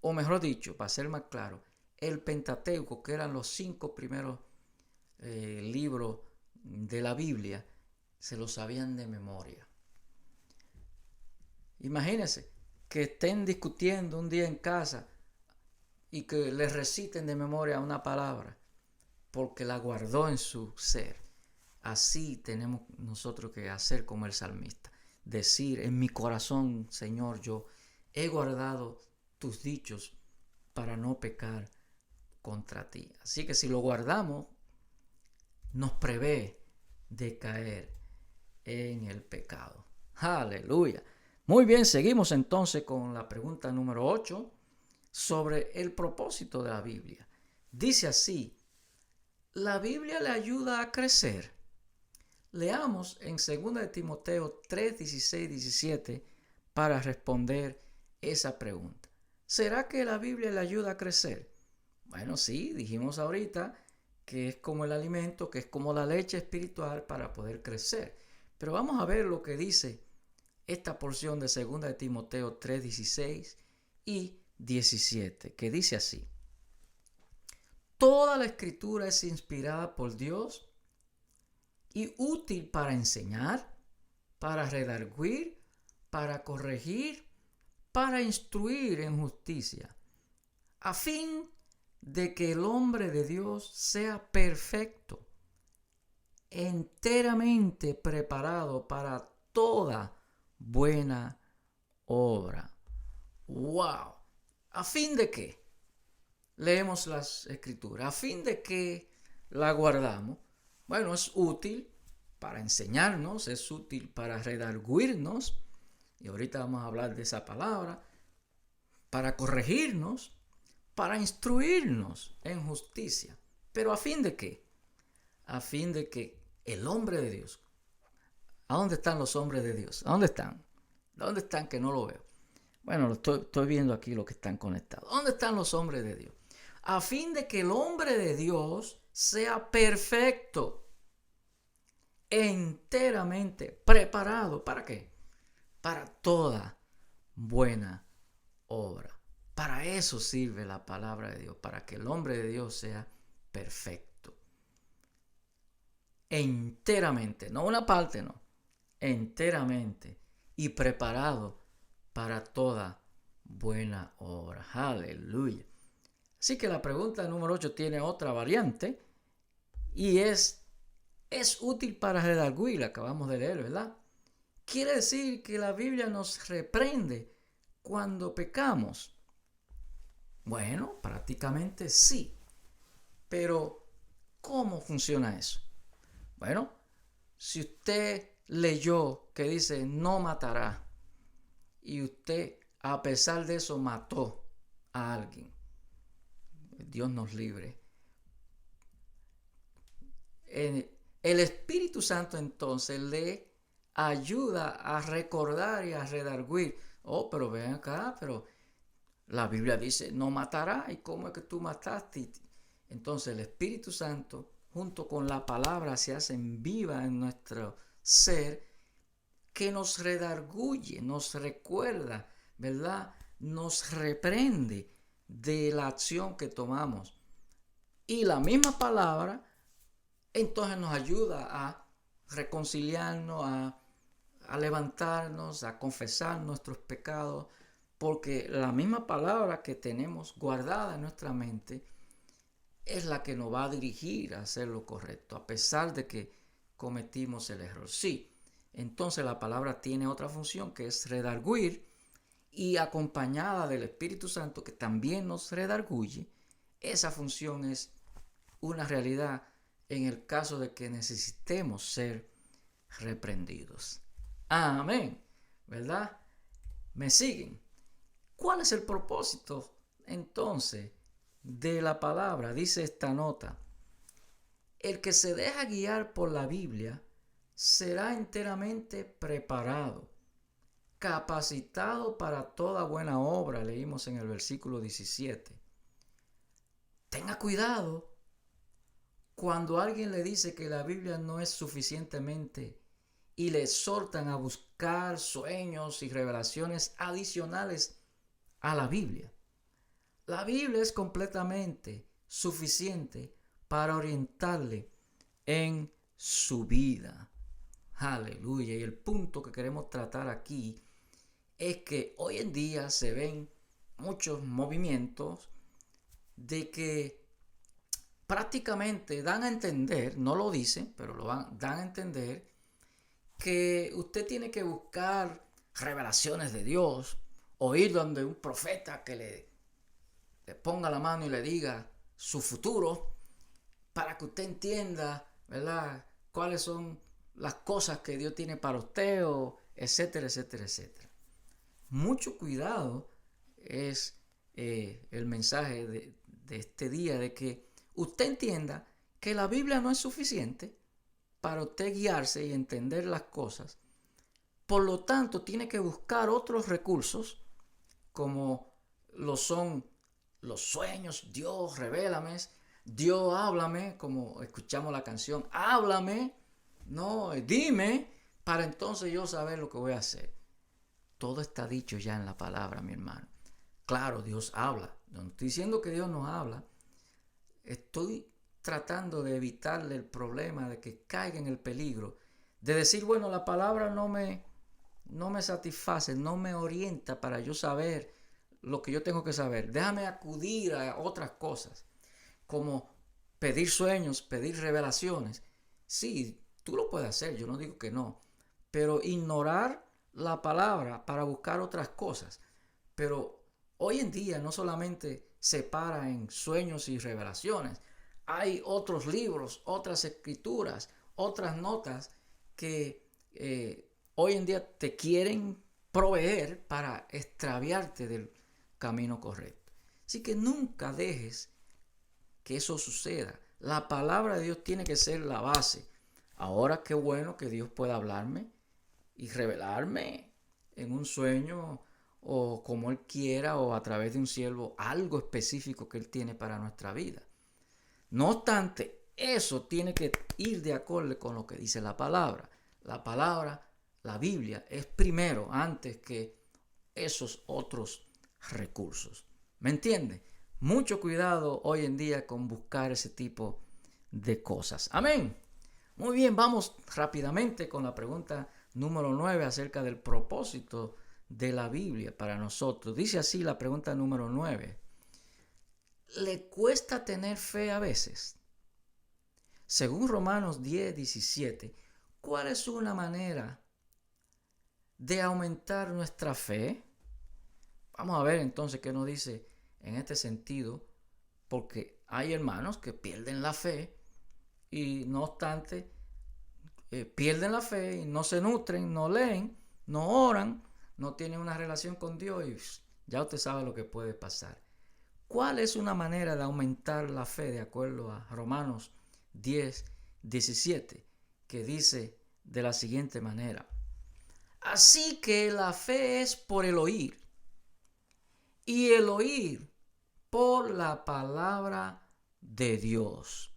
O mejor dicho, para ser más claro, el Pentateuco, que eran los 5 primeros libros de la Biblia, se los sabían de memoria. Imagínense que estén discutiendo un día en casa y que les reciten de memoria una palabra porque la guardó en su ser. Así tenemos nosotros que hacer como el salmista. Decir: en mi corazón, Señor, yo he guardado tus dichos para no pecar contra ti. Así que si lo guardamos, nos prevé de caer en el pecado. Aleluya. Muy bien, seguimos entonces con la pregunta número 8 sobre el propósito de la Biblia. Dice así: ¿la Biblia le ayuda a crecer? Leamos en 2 de Timoteo 3, 16, 17 para responder esa pregunta. ¿Será que la Biblia le ayuda a crecer? Bueno, sí, dijimos ahorita que es como el alimento, que es como la leche espiritual para poder crecer. Pero vamos a ver lo que dice esta porción de 2 de Timoteo 3, 16 y 17, que dice así: toda la escritura es inspirada por Dios y útil para enseñar, para redarguir, para corregir, para instruir en justicia, a fin de que el hombre de Dios sea perfecto, enteramente preparado para toda buena obra. ¡Wow! ¿A fin de qué? Leemos las escrituras. ¿A fin de qué la guardamos? Bueno, es útil para enseñarnos, es útil para redarguirnos, y ahorita vamos a hablar de esa palabra, para corregirnos, para instruirnos en justicia. ¿Pero a fin de qué? A fin de que el hombre de Dios... ¿A dónde están los hombres de Dios? ¿A dónde están? ¿Dónde están que no lo veo? Bueno, estoy viendo aquí los que están conectados. ¿Dónde están los hombres de Dios? A fin de que el hombre de Dios sea perfecto, enteramente preparado. ¿Para qué? Para toda buena obra. Para eso sirve la palabra de Dios, para que el hombre de Dios sea perfecto. Enteramente, no una parte, no. Enteramente y preparado para toda buena obra. Aleluya. Así que la pregunta número 8 tiene otra variante y es útil para redarguir. Acabamos de leer, ¿verdad? Quiere decir que la Biblia nos reprende cuando pecamos. Bueno, prácticamente sí. Pero ¿cómo funciona eso? Bueno, si usted leyó que dice no matará y usted a pesar de eso mató a alguien, Dios nos libre, el Espíritu Santo entonces le ayuda a recordar y a redarguir. Oh, pero ven acá, pero la Biblia dice no matará, ¿y cómo es que tú mataste? Entonces el Espíritu Santo junto con la palabra se hacen viva en nuestro ser, que nos redarguye, nos recuerda, ¿verdad? Nos reprende de la acción que tomamos. Y la misma palabra entonces nos ayuda a reconciliarnos, a levantarnos, a confesar nuestros pecados, porque la misma palabra que tenemos guardada en nuestra mente es la que nos va a dirigir a hacer lo correcto, a pesar de que cometimos el error. Sí, entonces la palabra tiene otra función que es redarguir, y acompañada del Espíritu Santo que también nos redarguye, esa función es una realidad en el caso de que necesitemos ser reprendidos. Amén, ¿verdad? ¿Me siguen? ¿Cuál es el propósito entonces de la palabra, dice esta nota: el que se deja guiar por la Biblia será enteramente preparado, capacitado para toda buena obra, leímos en el versículo 17. Tenga cuidado cuando alguien le dice que la Biblia no es suficientemente y le exhortan a buscar sueños y revelaciones adicionales a la Biblia. La Biblia es completamente suficiente para orientarle en su vida. Aleluya. Y el punto que queremos tratar aquí es que hoy en día se ven muchos movimientos de que prácticamente dan a entender, no lo dicen, pero dan a entender que usted tiene que buscar revelaciones de Dios o ir donde un profeta que le ponga la mano y le diga su futuro para que usted entienda, ¿verdad?, cuáles son las cosas que Dios tiene para usted, o etcétera, etcétera, etcétera. Mucho cuidado es el mensaje de este día, de que usted entienda que la Biblia no es suficiente para usted guiarse y entender las cosas. Por lo tanto, tiene que buscar otros recursos, como lo son los sueños. Dios, revélame. Dios, háblame, como escuchamos la canción, háblame, no, dime, para entonces yo saber lo que voy a hacer. Todo está dicho ya en la palabra, mi hermano. Claro, Dios habla. No estoy diciendo que Dios no habla. Estoy tratando de evitarle el problema de que caiga en el peligro de decir, bueno, la palabra no me satisface, no me orienta para yo saber lo que yo tengo que saber. Déjame acudir a otras cosas, como pedir sueños, pedir revelaciones. Sí, tú lo puedes hacer, yo no digo que no, pero ignorar la palabra para buscar otras cosas. Pero hoy en día no solamente se para en sueños y revelaciones, hay otros libros, otras escrituras, otras notas que hoy en día te quieren proveer para extraviarte del camino correcto. Así que nunca dejes que eso suceda. La palabra de Dios tiene que ser la base. Ahora, qué bueno que Dios pueda hablarme y revelarme en un sueño, o como Él quiera, o a través de un siervo, algo específico que Él tiene para nuestra vida. No obstante, eso tiene que ir de acuerdo con lo que dice la palabra. La palabra, la Biblia, es primero antes que esos otros recursos. ¿Me entiende? Mucho cuidado hoy en día con buscar ese tipo de cosas. Amén. Muy bien, vamos rápidamente con la pregunta número 9 acerca del propósito de la Biblia para nosotros. Dice así la pregunta número 9. ¿Le cuesta tener fe a veces? Según Romanos 10:17, ¿cuál es una manera de aumentar nuestra fe? Vamos a ver entonces qué nos dice en este sentido, porque hay hermanos que pierden la fe y no obstante pierden la fe y no se nutren, no leen, no oran, no tienen una relación con Dios y ya usted sabe lo que puede pasar. ¿Cuál es una manera de aumentar la fe de acuerdo a Romanos 10:17, que dice de la siguiente manera? Así que la fe es por el oír, y el oír por la palabra de Dios.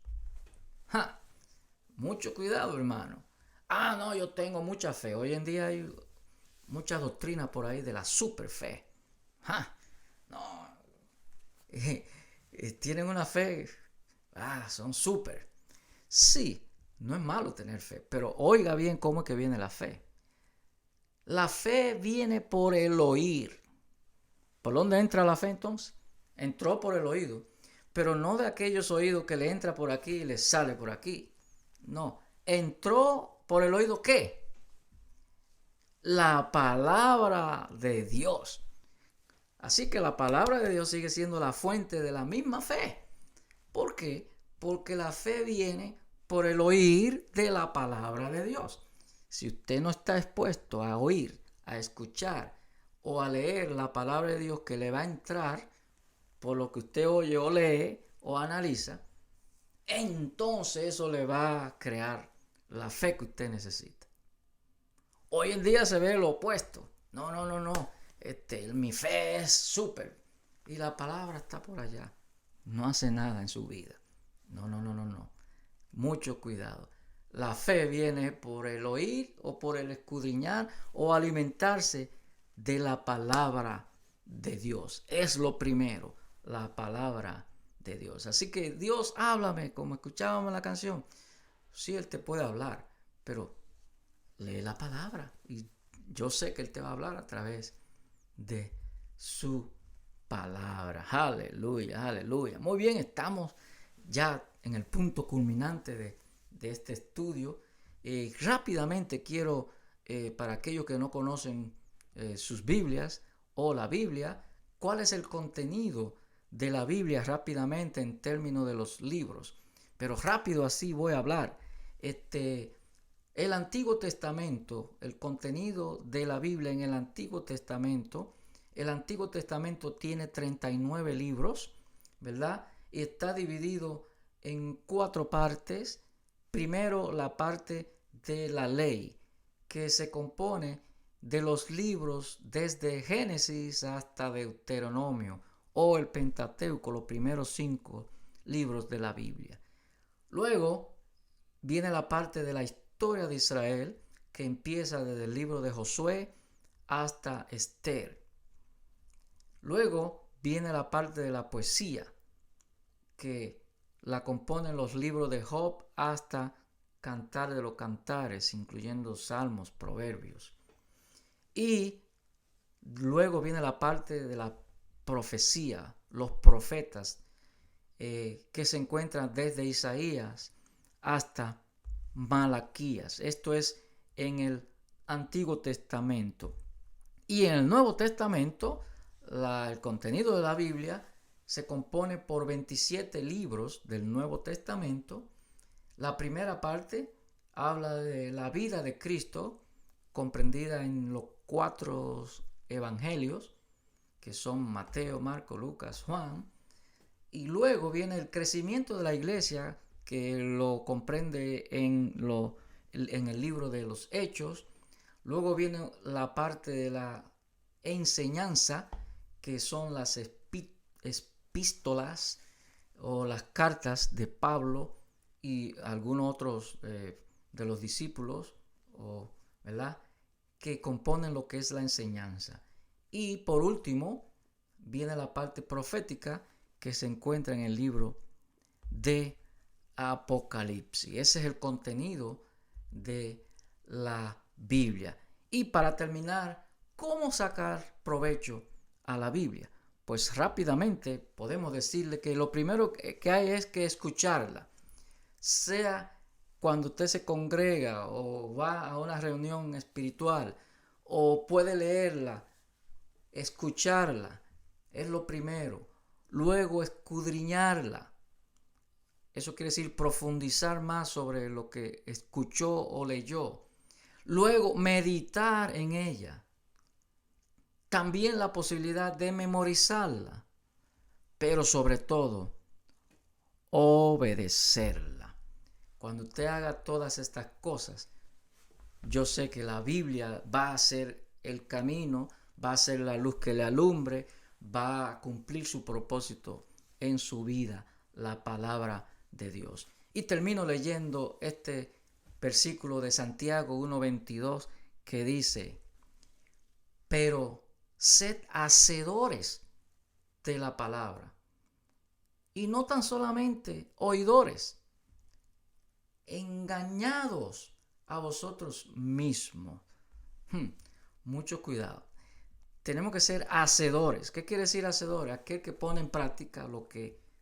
Mucho cuidado, hermano. No, yo tengo mucha fe. Hoy en día hay mucha doctrina por ahí de la super fe. No, tienen una fe, son super. Sí, no es malo tener fe, pero oiga bien cómo es que viene la fe. La fe viene por el oír. ¿Por dónde entra la fe entonces? Entró por el oído, pero no de aquellos oídos que le entra por aquí y le sale por aquí. No, entró por el oído, ¿qué? La palabra de Dios. Así que la palabra de Dios sigue siendo la fuente de la misma fe. ¿Por qué? Porque la fe viene por el oír de la palabra de Dios. Si usted no está expuesto a oír, a escuchar o a leer la palabra de Dios que le va a entrar, por lo que usted oye o lee o analiza, entonces eso le va a crear la fe que usted necesita. Hoy en día se ve lo opuesto. No. Mi fe es súper. Y la palabra está por allá. No hace nada en su vida. No. Mucho cuidado. La fe viene por el oír o por el escudriñar o alimentarse de la palabra de Dios. Es lo primero, la palabra de Dios. Así que Dios, háblame, como escuchábamos en la canción. Sí, Él te puede hablar, pero lee la palabra. Y yo sé que Él te va a hablar a través de su palabra. Aleluya, aleluya. Muy bien, estamos ya en el punto culminante de este estudio. Rápidamente quiero, para aquellos que no conocen sus Biblias o la Biblia, cuál es el contenido de la Biblia rápidamente en términos de los libros. Pero rápido así voy a hablar. El Antiguo Testamento, el contenido de la Biblia en el Antiguo Testamento tiene 39 libros, ¿verdad? Y está dividido en 4 partes. Primero, la parte de la ley, que se compone de los libros desde Génesis hasta Deuteronomio, o el Pentateuco, los primeros 5 libros de la Biblia. Luego viene la parte de la historia de Israel, que empieza desde el libro de Josué hasta Esther. Luego viene la parte de la poesía, que la componen los libros de Job hasta Cantar de los Cantares, incluyendo salmos, proverbios. Y luego viene la parte de la profecía, los profetas, que se encuentran desde Isaías hasta Malaquías. Esto es en el Antiguo Testamento. Y en el Nuevo Testamento, el contenido de la Biblia se compone por 27 libros del Nuevo Testamento. La primera parte habla de la vida de Cristo, comprendida en los 4 evangelios, que son Mateo, Marcos, Lucas, Juan. Y luego viene el crecimiento de la iglesia, que lo comprende en el libro de los Hechos. Luego viene la parte de la enseñanza, que son las epístolas o las cartas de Pablo y algunos otros de los discípulos, ¿verdad?, que componen lo que es la enseñanza. Y por último viene la parte profética, que se encuentra en el libro de Apocalipsis. Ese es el contenido de la Biblia. Y para terminar, ¿cómo sacar provecho a la Biblia? Pues rápidamente podemos decirle que lo primero que hay es que escucharla. Sea cuando usted se congrega o va a una reunión espiritual, o puede leerla, escucharla, es lo primero. Luego escudriñarla. Eso quiere decir profundizar más sobre lo que escuchó o leyó. Luego meditar en ella. También la posibilidad de memorizarla. Pero sobre todo, obedecerla. Cuando usted haga todas estas cosas, yo sé que la Biblia va a ser el camino, va a ser la luz que le alumbre, va a cumplir su propósito en su vida, la palabra de Dios. Y termino leyendo este versículo de Santiago 1:22, que dice: pero sed hacedores de la palabra, y no tan solamente oidores, engañados a vosotros mismos. Mucho cuidado. Tenemos que ser hacedores. ¿Qué quiere decir hacedores? Aquel que pone en práctica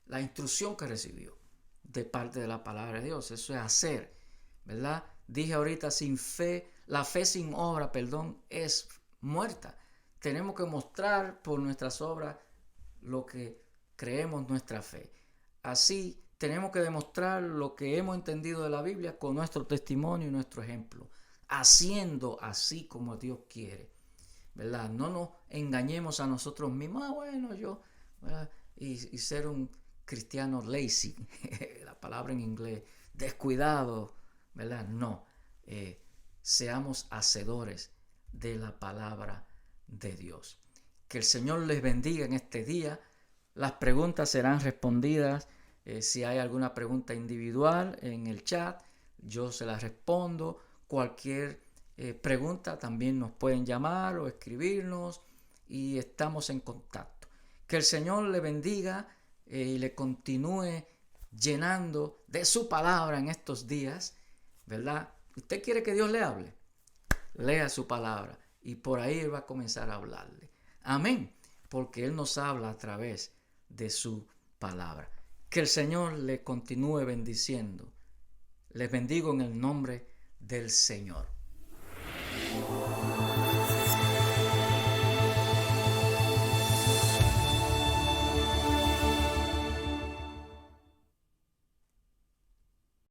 la instrucción que recibió de parte de la palabra de Dios. Eso es hacer, ¿verdad? Dije ahorita, la fe sin obra, es muerta. Tenemos que mostrar por nuestras obras lo que creemos nuestra fe. Así tenemos que demostrar lo que hemos entendido de la Biblia con nuestro testimonio y nuestro ejemplo, haciendo así como Dios quiere, ¿verdad? No nos engañemos a nosotros mismos. y ser un cristiano lazy, la palabra en inglés, descuidado, ¿verdad? No, seamos hacedores de la palabra de Dios. Que el Señor les bendiga en este día. Las preguntas serán respondidas. Si hay alguna pregunta individual en el chat, yo se las respondo. Cualquier pregunta también nos pueden llamar o escribirnos y estamos en contacto. Que el Señor le bendiga y le continúe llenando de su palabra en estos días, ¿verdad? ¿Usted quiere que Dios le hable? Lea su palabra y por ahí Él va a comenzar a hablarle. Amén, porque Él nos habla a través de su palabra. Que el Señor le continúe bendiciendo. Les bendigo en el nombre del Señor.